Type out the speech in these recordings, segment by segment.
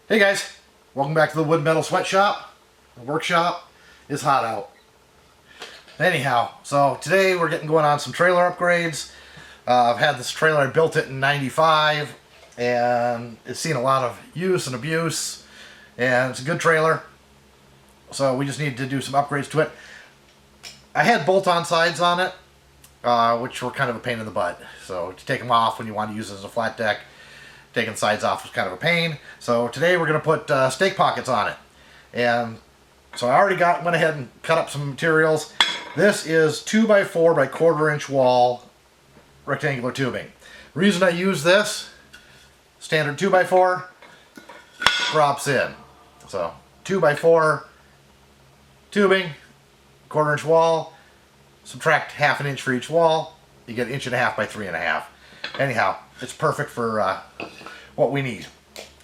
Hey guys, welcome back to the Wood Metal Sweatshop. The workshop is hot out. Anyhow, so today we're getting going on some trailer upgrades. I've had this trailer, I built it in '95, and it's seen a lot of use and abuse, and it's a good trailer. So we just need to do some upgrades to it. I had bolt-on sides on it, which were kind of a pain in the butt. So to take them off when you want to use it as a flat deck, taking sides off was kind of a pain. So today we're going to put stake pockets on it. And so I already went ahead and cut up some materials. This is 2x4 by 1/4 inch wall rectangular tubing. The reason I use this, standard 2x4 drops in. So 2x4 tubing, 1/4 inch wall, subtract 1/2 inch for each wall, you get 1.5 inches by 3.5. Anyhow, it's perfect for what we need.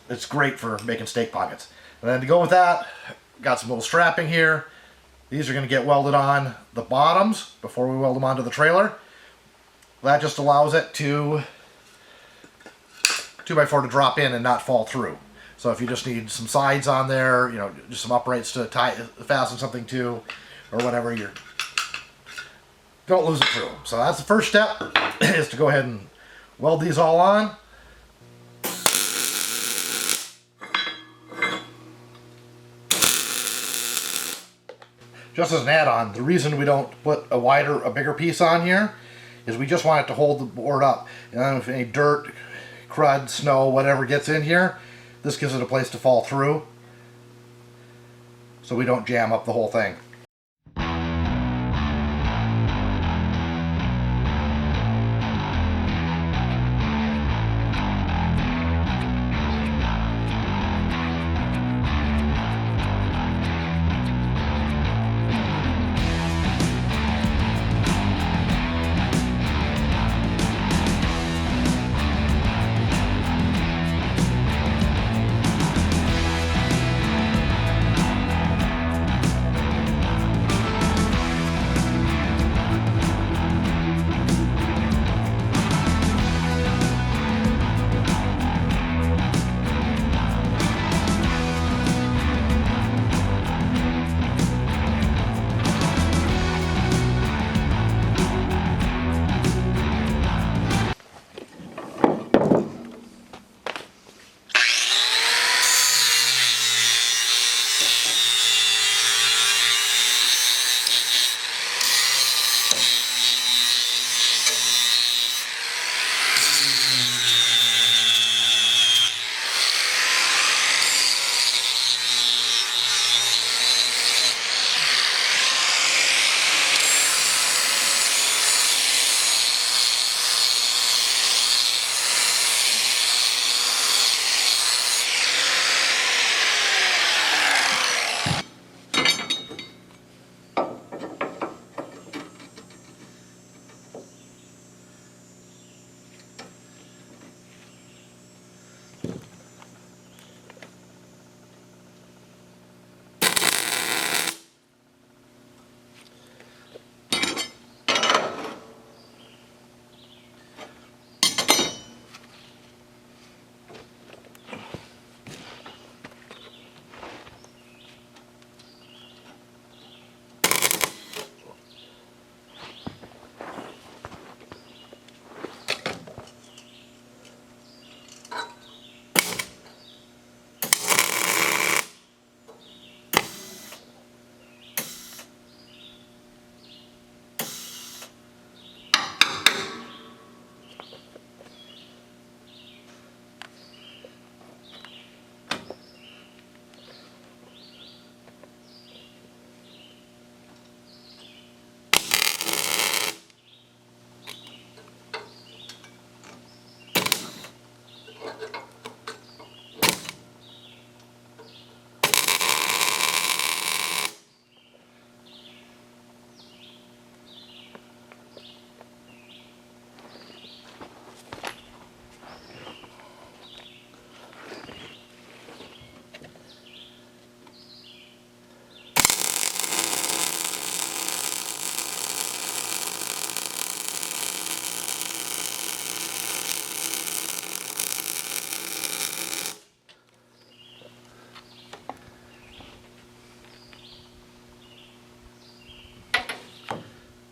It's great for making stake pockets. And then to go with that, got some little strapping here. These are going to get welded on the bottoms before we weld them onto the trailer. That just allows it to 2x4 to drop in and not fall through. So if you just need some sides on there, you know, just some uprights to fasten something to, or whatever, don't lose it through. So that's the first step, is to go ahead and weld these all on. Just as an add-on, the reason we don't put a bigger piece on here is we just want it to hold the board up. And if any dirt, crud, snow, whatever gets in here, this gives it a place to fall through, so we don't jam up the whole thing.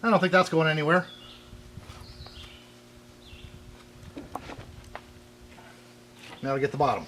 I don't think that's going anywhere. Now to get the bottom.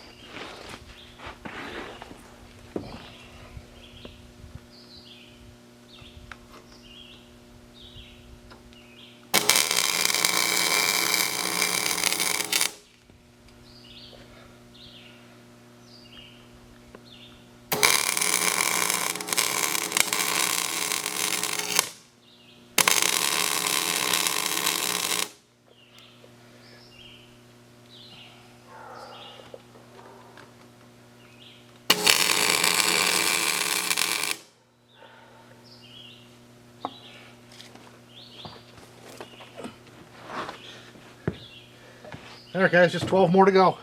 Alright guys, just 12 more to go.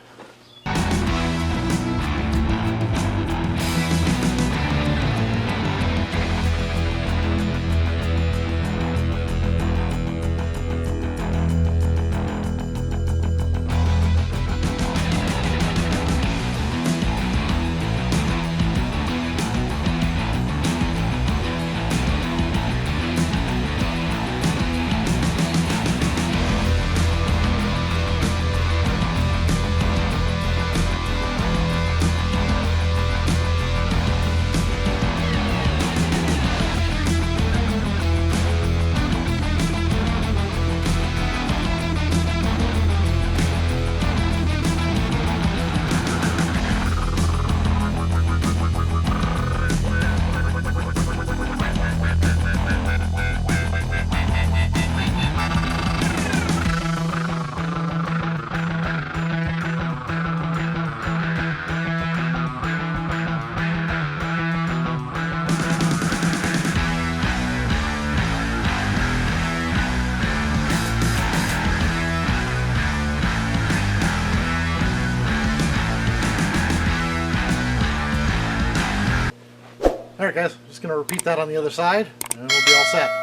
Alright guys, just going to repeat that on the other side, and we'll be all set.